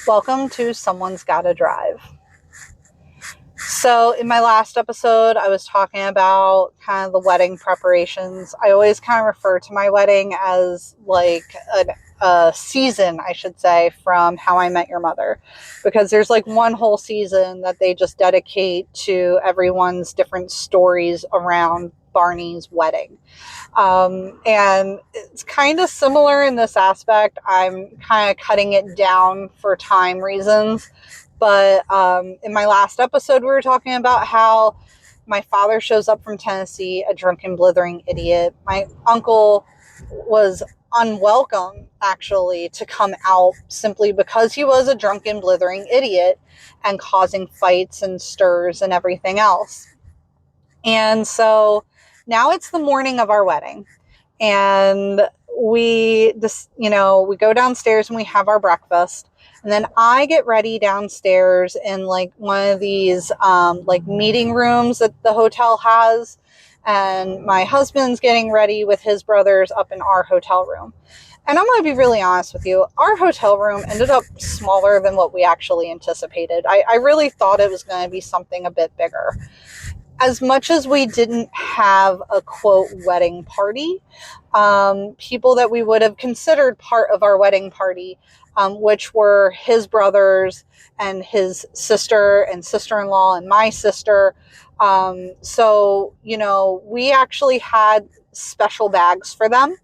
Welcome to Someone's Gotta Drive. So in my last episode, I was talking about kind of the wedding preparations. I always kind of refer to my wedding as like a season, I should say, from How I Met Your Mother, because there's like one whole season that they just dedicate to everyone's different stories around Barney's wedding. And it's kind of similar in this aspect. I'm kind of cutting it down for time reasons. But in my last episode, we were talking about how my father shows up from Tennessee, a drunken, blithering idiot. My uncle was unwelcome, actually, to come out simply because he was a drunken, blithering idiot and causing fights and stirs and everything else. And so now it's the morning of our wedding. And we just, we go downstairs and we have our breakfast. And then I get ready downstairs in like one of these like meeting rooms that the hotel has. And my husband's getting ready with his brothers up in our hotel room. And I'm going to be really honest with you. Our hotel room ended up smaller than what we actually anticipated. I really thought it was going to be something a bit bigger. As much as we didn't have a quote wedding party, people that we would have considered part of our wedding party, which were his brothers and his sister and sister-in-law and my sister. So, we actually had special bags for them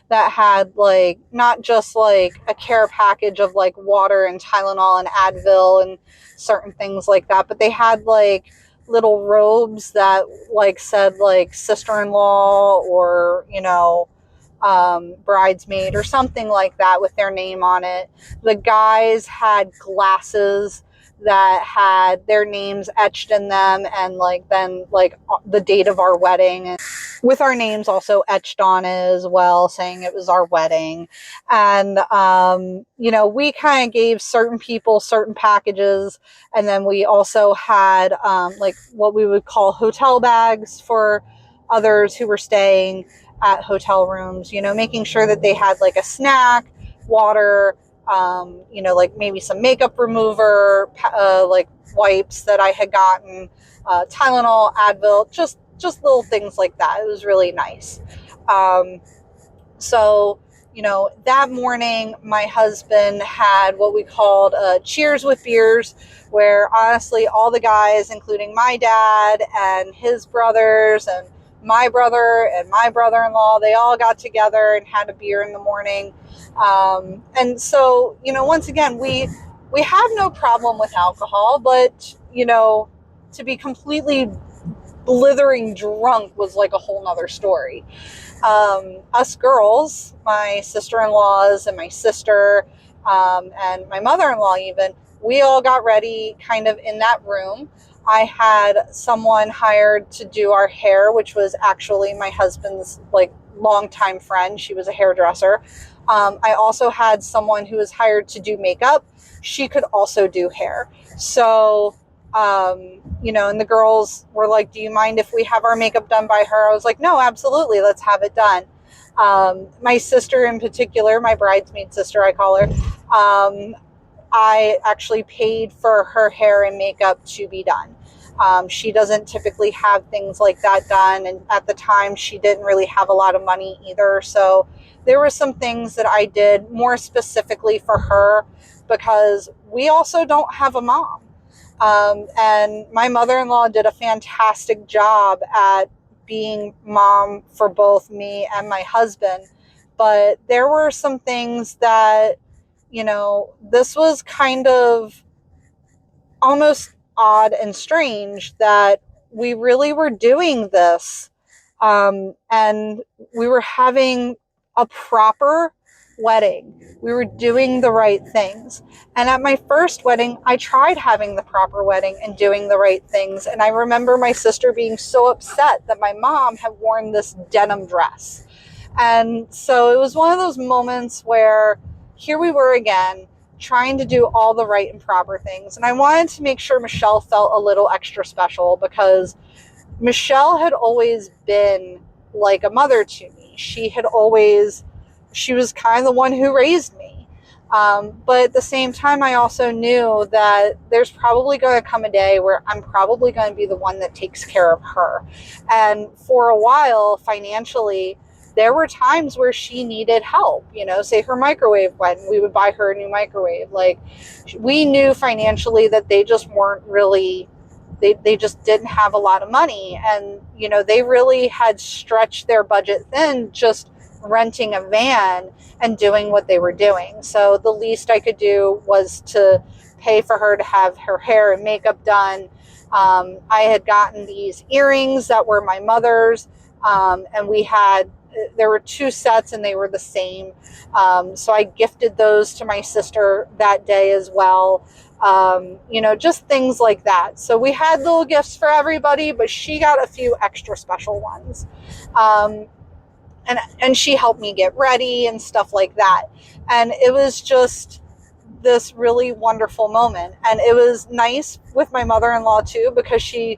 that had like, not just like a care package of like water and Tylenol and Advil and certain things like that, but they had like little robes that like said like sister-in-law or bridesmaid or something like that with their name on it. The guys had glasses that had their names etched in them and like then like the date of our wedding and with our names also etched on it as well, saying it was our wedding. And we kind of gave certain people certain packages, and then we also had like what we would call hotel bags for others who were staying at hotel rooms, making sure that they had like a snack, water, like maybe some makeup remover, like wipes that I had gotten, Tylenol, Advil, just little things like that. It was really nice. So, that morning, my husband had what we called Cheers with Beers, where honestly, all the guys, including my dad and his brothers and my brother and my brother-in-law, they all got together and had a beer in the morning. And so, once again, we have no problem with alcohol, but, to be completely blithering drunk was like a whole nother story. Us girls, my sister-in-laws and my sister, and my mother-in-law even, we all got ready kind of in that room. I had someone hired to do our hair, which was actually my husband's like longtime friend. She was a hairdresser. I also had someone who was hired to do makeup. She could also do hair. So, and the girls were like, do you mind if we have our makeup done by her? I was like, no, absolutely. Let's have it done. My sister in particular, my bridesmaid sister, I call her, I actually paid for her hair and makeup to be done. She doesn't typically have things like that done. And at the time, she didn't really have a lot of money either. So there were some things that I did more specifically for her because we also don't have a mom. And my mother-in-law did a fantastic job at being mom for both me and my husband. But there were some things that, this was kind of almost odd and strange that we really were doing this. And we were having a proper wedding. We were doing the right things. And at my first wedding, I tried having the proper wedding and doing the right things. And I remember my sister being so upset that my mom had worn this denim dress. And so it was one of those moments where here we were again, trying to do all the right and proper things. And I wanted to make sure Michelle felt a little extra special because Michelle had always been like a mother to me. She was kind of the one who raised me. But at the same time, I also knew that there's probably going to come a day where I'm probably going to be the one that takes care of her. And for a while, financially, there were times where she needed help. Say her microwave went, we would buy her a new microwave. Like, we knew financially that they just weren't really, they just didn't have a lot of money. And, they really had stretched their budget thin just renting a van and doing what they were doing. So the least I could do was to pay for her to have her hair and makeup done. I had gotten these earrings that were my mother's, and there were 2 sets and they were the same. So I gifted those to my sister that day as well. Just things like that. So we had little gifts for everybody, but she got a few extra special ones. And she helped me get ready and stuff like that. And it was just this really wonderful moment. And it was nice with my mother-in-law too, because she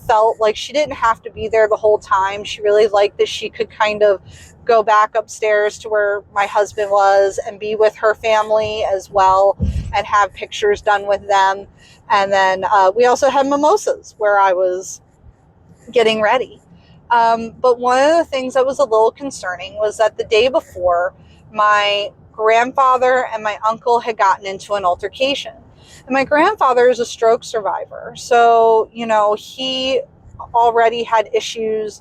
felt like she didn't have to be there the whole time. She really liked that she could kind of go back upstairs to where my husband was and be with her family as well and have pictures done with them. And then we also had mimosas where I was getting ready. But one of the things that was a little concerning was that the day before, my grandfather and my uncle had gotten into an altercation. And my grandfather is a stroke survivor. So, he already had issues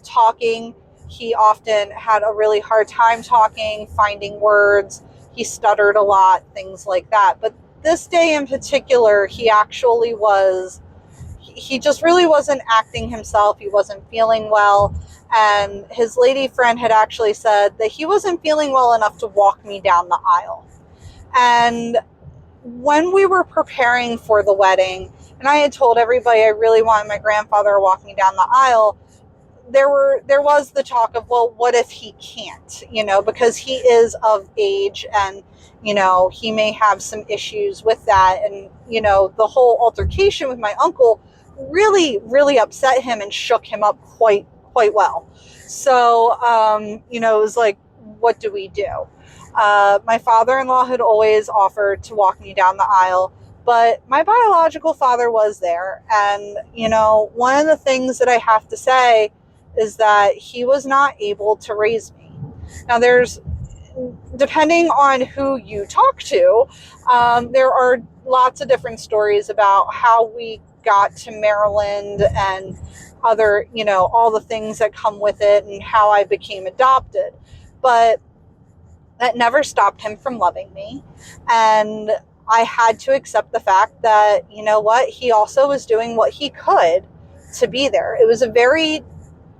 talking. He often had a really hard time talking, finding words. He stuttered a lot, things like that. But this day in particular, he just really wasn't acting himself. He wasn't feeling well. And his lady friend had actually said that he wasn't feeling well enough to walk me down the aisle. And when we were preparing for the wedding, and I had told everybody I really wanted my grandfather to walk me down the aisle, there was the talk of, well, what if he can't, because he is of age and, he may have some issues with that. And, the whole altercation with my uncle really, really upset him and shook him up quite well. So, it was like, what do we do? My father-in-law had always offered to walk me down the aisle, but my biological father was there. And, one of the things that I have to say is that he was not able to raise me. Now, depending on who you talk to, there are lots of different stories about how we got to Maryland and other, all the things that come with it and how I became adopted. But that never stopped him from loving me. And I had to accept the fact that, he also was doing what he could to be there. It was a very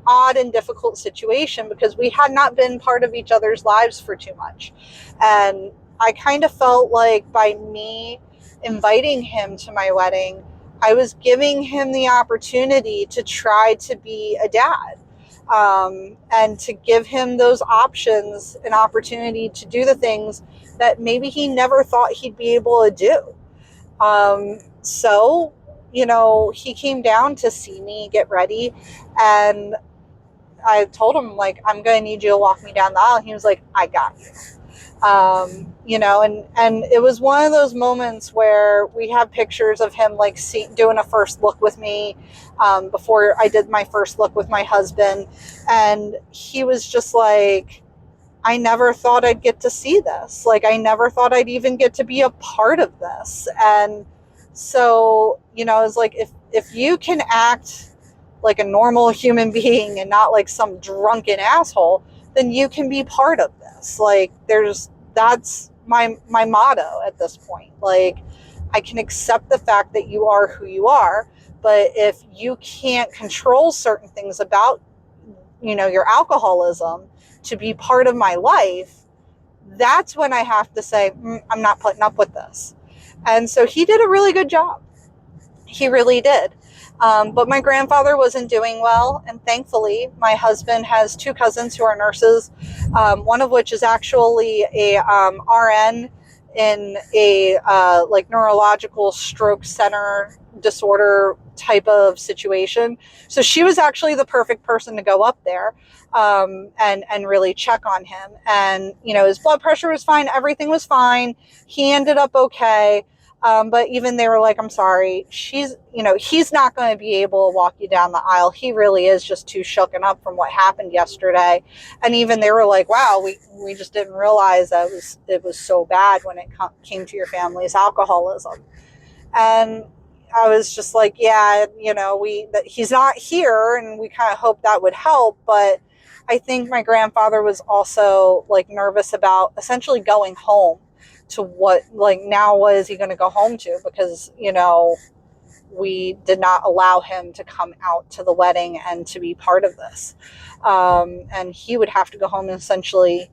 odd and difficult situation because we had not been part of each other's lives for too much. And I kind of felt like by me inviting him to my wedding, I was giving him the opportunity to try to be a dad, and to give him those options, an opportunity to do the things that maybe he never thought he'd be able to do. So, he came down to see me get ready, and I told him, like, I'm going to need you to walk me down the aisle. He was like, I got you. And it was one of those moments where we have pictures of him like doing a first look with me, before I did my first look with my husband. And he was just like, I never thought I'd get to see this. Like, I never thought I'd even get to be a part of this. And so, it's like, if you can act like a normal human being and not like some drunken asshole, then you can be part of this. Like, that's my motto at this point. Like, I can accept the fact that you are who you are, but if you can't control certain things about, your alcoholism to be part of my life, that's when I have to say, I'm not putting up with this. And so he did a really good job. He really did. But my grandfather wasn't doing well. And thankfully, my husband has 2 cousins who are nurses, one of which is actually a RN in a like neurological stroke center disorder type of situation. So she was actually the perfect person to go up there and really check on him. And, you know, his blood pressure was fine. Everything was fine. He ended up okay. But even they were like, I'm sorry, he's not going to be able to walk you down the aisle. He really is just too shooken up from what happened yesterday. And even they were like, wow, we just didn't realize that it was so bad when it came to your family's alcoholism. And I was just like, yeah, you know, he's not here, and we kind of hope that would help. But I think my grandfather was also like nervous about essentially going home to what is he going to go home to? Because, you know, we did not allow him to come out to the wedding and to be part of this. And he would have to go home and essentially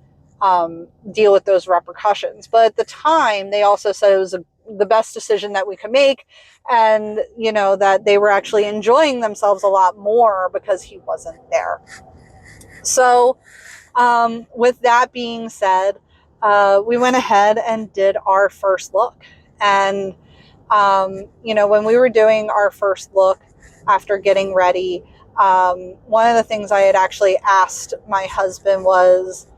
deal with those repercussions. But at the time, they also said it was the best decision that we could make. And, you know, that they were actually enjoying themselves a lot more because he wasn't there. So with that being said, we went ahead and did our first look. And, you know, when we were doing our first look after getting ready, one of the things I had actually asked my husband was,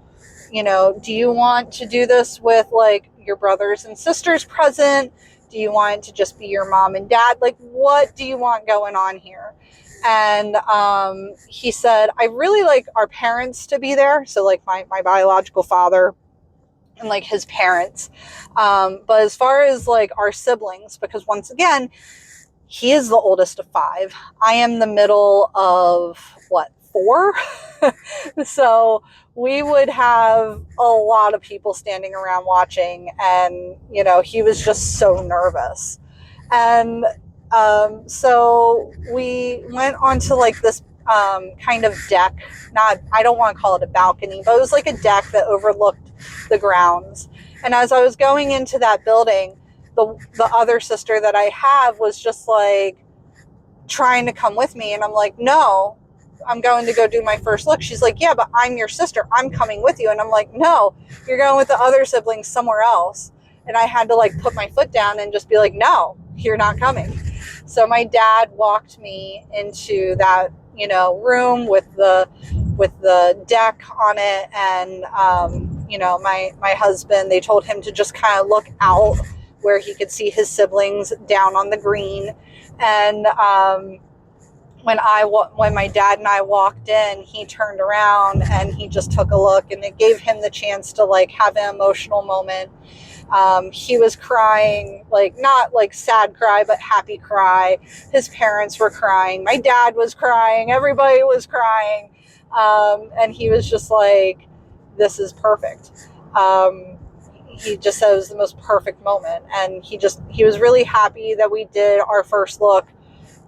you know, do you want to do this with like your brothers and sisters present? Do you want it to just be your mom and dad? Like, what do you want going on here? And he said, I really like our parents to be there. So like my biological father and like his parents. But as far as like our siblings, because once again, he is the oldest of 5. I am the middle of 4. So we would have a lot of people standing around watching, and, you know, he was just so nervous. And so we went onto like this kind of deck. I don't want to call it a balcony, but it was like a deck that overlooked the grounds. And as I was going into that building, the other sister that I have was just like trying to come with me. And I'm like, no, I'm going to go do my first look. She's like, yeah, but I'm your sister. I'm coming with you. And I'm like, no, you're going with the other siblings somewhere else. And I had to like put my foot down and just be like, no, you're not coming. So my dad walked me into that, you know, room with the deck on it. And, you know, my husband, they told him to just kind of look out where he could see his siblings down on the green. And, when my dad and I walked in, he turned around and he just took a look, and it gave him the chance to like have an emotional moment. He was crying, like not like sad cry, but happy cry. His parents were crying. My dad was crying. Everybody was crying. And he was just like, this is perfect. He just said it was the most perfect moment. And he was really happy that we did our first look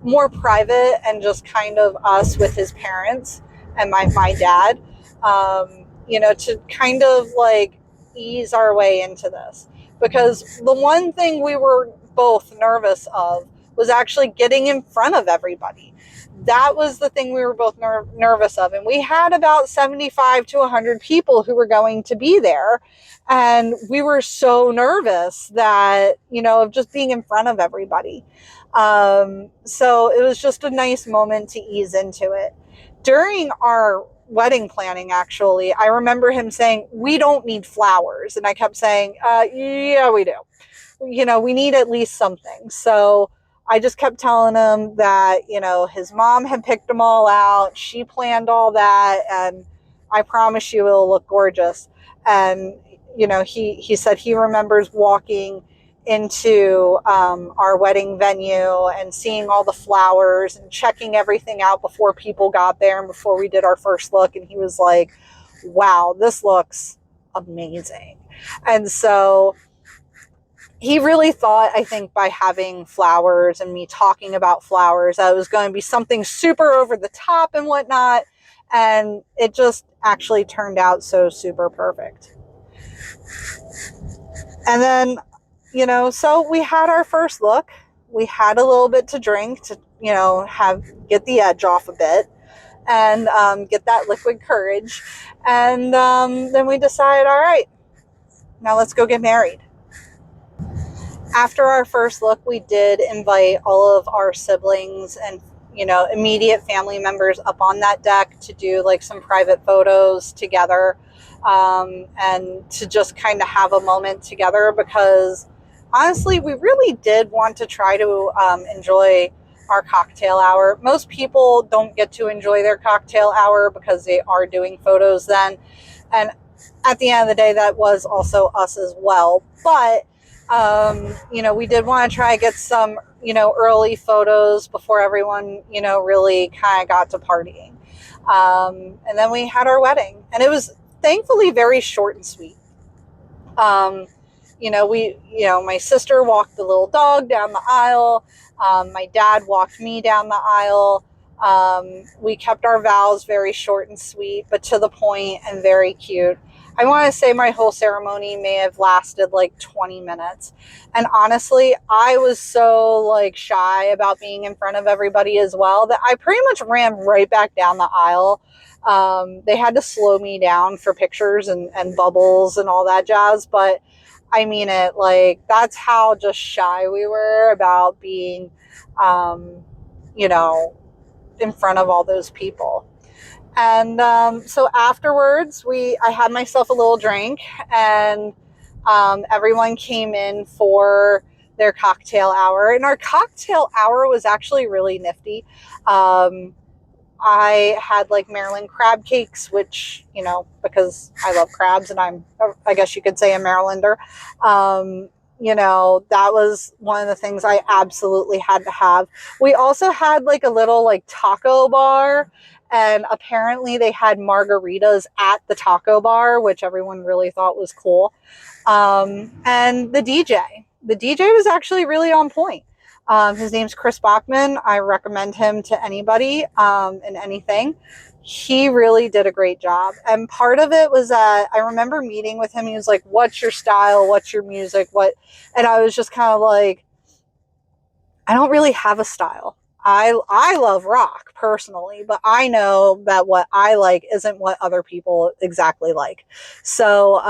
more private and just kind of us with his parents and my dad, you know, to kind of like ease our way into this. Because the one thing we were both nervous of was actually getting in front of everybody. That was the thing we were both nervous of. And we had about 75 to 100 people who were going to be there. And we were so nervous that, you know, of just being in front of everybody. So it was just a nice moment to ease into it. During our wedding planning, actually, I remember him saying, we don't need flowers. And I kept saying, yeah, we do. You know, we need at least something. So I just kept telling him that, you know, his mom had picked them all out. She planned all that. And I promise you it'll look gorgeous. And, you know, he said he remembers walking into our wedding venue and seeing all the flowers and checking everything out before people got there and before we did our first look. And he was like, wow, this looks amazing. And so he really thought, I think, by having flowers and me talking about flowers, that it was going to be something super over the top and whatnot. And it just actually turned out so super perfect. And then, you know, so we had our first look. We had a little bit to drink to, you know, get the edge off a bit and get that liquid courage. And then we decided, all right, now let's go get married. After our first look, we did invite all of our siblings and, immediate family members up on that deck to do like some private photos together, and to just kind of have a moment together, because honestly, we really did want to try to enjoy our cocktail hour. Most people don't get to enjoy their cocktail hour because they are doing photos then. And at the end of the day, that was also us as well. But we did want to try to get some, early photos before everyone, really kind of got to partying. And then we had our wedding, and it was thankfully very short and sweet. My sister walked the little dog down the aisle. My dad walked me down the aisle. We kept our vows very short and sweet, but to the point and very cute. I want to say my whole ceremony may have lasted like 20 minutes. And honestly, I was so like shy about being in front of everybody as well that I pretty much ran right back down the aisle. They had to slow me down for pictures and bubbles and all that jazz. But I mean it, like, that's how just shy we were about being, in front of all those people. And so afterwards, I had myself a little drink, and everyone came in for their cocktail hour. And our cocktail hour was actually really nifty. I had like Maryland crab cakes, which, because I love crabs and I guess you could say a Marylander. That was one of the things I absolutely had to have. We also had like a little like taco bar, and apparently they had margaritas at the taco bar, which everyone really thought was cool. And the DJ was actually really on point. His name's Chris Bachman. I recommend him to anybody, and anything. He really did a great job. And part of it was that I remember meeting with him. He was like, "What's your style? What's your music? What?" And I was just kind of like, I don't really have a style. I love rock personally, but I know that what I like isn't what other people exactly like. So,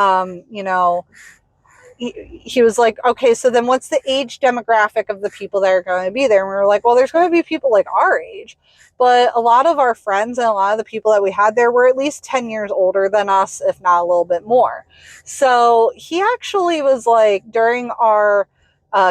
he was like, okay, so then what's the age demographic of the people that are going to be there? And we were like, well, there's going to be people like our age. But a lot of our friends and a lot of the people that we had there were at least 10 years older than us, if not a little bit more. So he actually was like, during our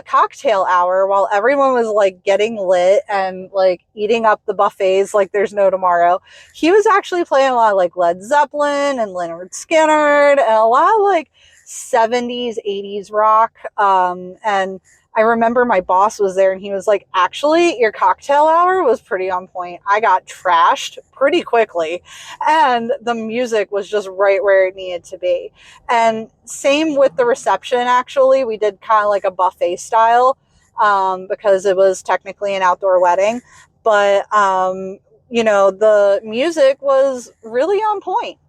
cocktail hour, while everyone was like getting lit and like eating up the buffets like there's no tomorrow, he was actually playing a lot of like Led Zeppelin and Lynyrd Skynyrd and a lot of like 70s, 80s rock. And I remember my boss was there and he was like, actually, your cocktail hour was pretty on point. I got trashed pretty quickly, and the music was just right where it needed to be. And same with the reception, actually. We did kind of like a buffet style, because it was technically an outdoor wedding. But, the music was really on point.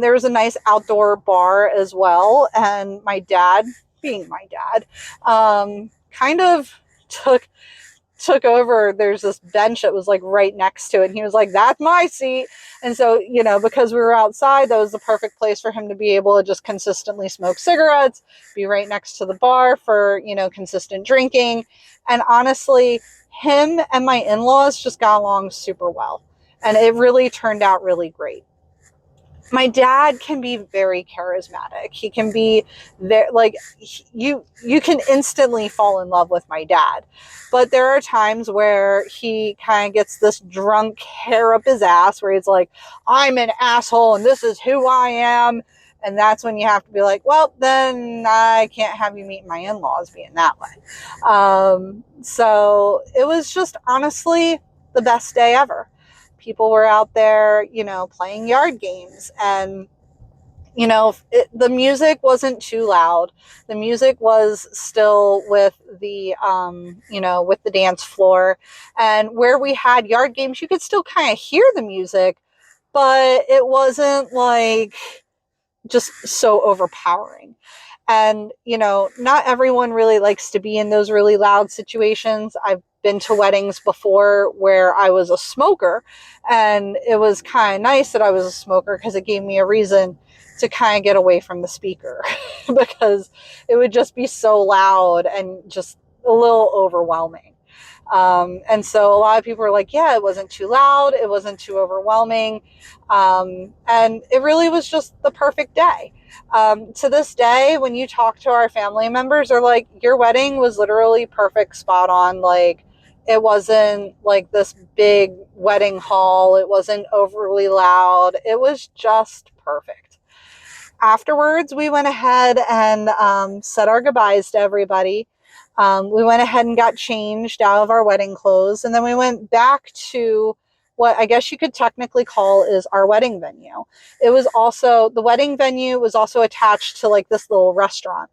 There was a nice outdoor bar as well, and my dad, being my dad, kind of took over. There's this bench that was like right next to it, and he was like, "That's my seat." And so, because we were outside, that was the perfect place for him to be able to just consistently smoke cigarettes, be right next to the bar for, consistent drinking. And honestly, him and my in-laws just got along super well, and it really turned out really great. My dad can be very charismatic. He can be very, like, you can instantly fall in love with my dad. But there are times where he kind of gets this drunk hair up his ass where he's like, "I'm an asshole and this is who I am." And that's when you have to be like, well, then I can't have you meet my in-laws being that way. So it was just honestly the best day ever. People were out there, playing yard games, and, the music wasn't too loud. The music was still with the, with the dance floor. And where we had yard games, you could still kind of hear the music, but it wasn't like just so overpowering. And, not everyone really likes to be in those really loud situations. I've been to weddings before where I was a smoker, and it was kind of nice that I was a smoker because it gave me a reason to kind of get away from the speaker because it would just be so loud and just a little overwhelming. And so a lot of people were like, yeah, it wasn't too loud, it wasn't too overwhelming, and it really was just the perfect day. To this day, when you talk to our family members, they're like, your wedding was literally perfect, spot on. Like, it wasn't like this big wedding hall, it wasn't overly loud, it was just perfect. Afterwards, we went ahead and said our goodbyes to everybody. We went ahead and got changed out of our wedding clothes, and then we went back to what I guess you could technically call is our wedding venue. It was also, the wedding venue was also attached to like this little restaurant.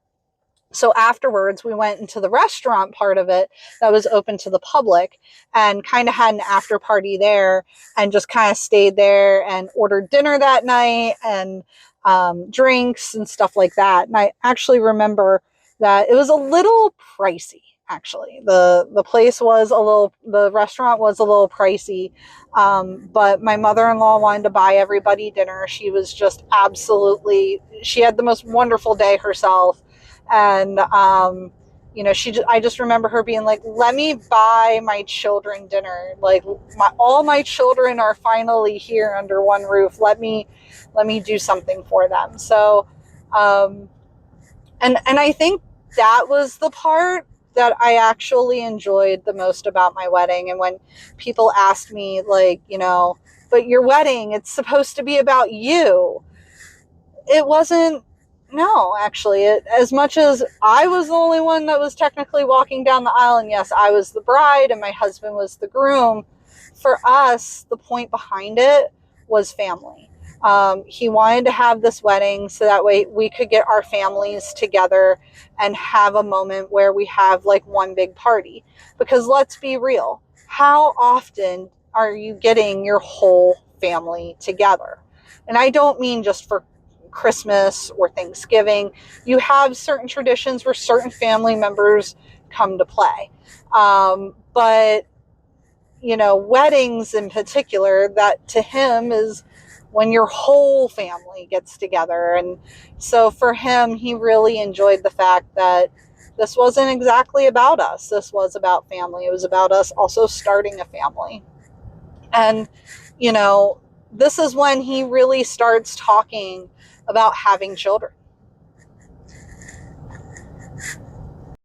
So afterwards, we went into the restaurant part of it that was open to the public and kind of had an after party there, and just kind of stayed there and ordered dinner that night and drinks and stuff like that. And I actually remember that it was a little pricey. Actually, the place was a little, the restaurant was a little pricey, but my mother-in-law wanted to buy everybody dinner. She was just absolutely, she had the most wonderful day herself. And I just remember her being like, let me buy my children dinner, like all my children are finally here under one roof, let me do something for them. So and I think that was the part that I actually enjoyed the most about my wedding. And when people asked me, like, but your wedding, it's supposed to be about you, it wasn't. No, actually, as much as I was the only one that was technically walking down the aisle, and yes, I was the bride and my husband was the groom, for us, the point behind it was family. He wanted to have this wedding so that way we could get our families together and have a moment where we have like one big party. Because let's be real, how often are you getting your whole family together? And I don't mean just for Christmas or Thanksgiving. You have certain traditions where certain family members come to play. But weddings in particular, that to him is when your whole family gets together. And so for him, he really enjoyed the fact that this wasn't exactly about us. This was about family. It was about us also starting a family. And, this is when he really starts talking about having children.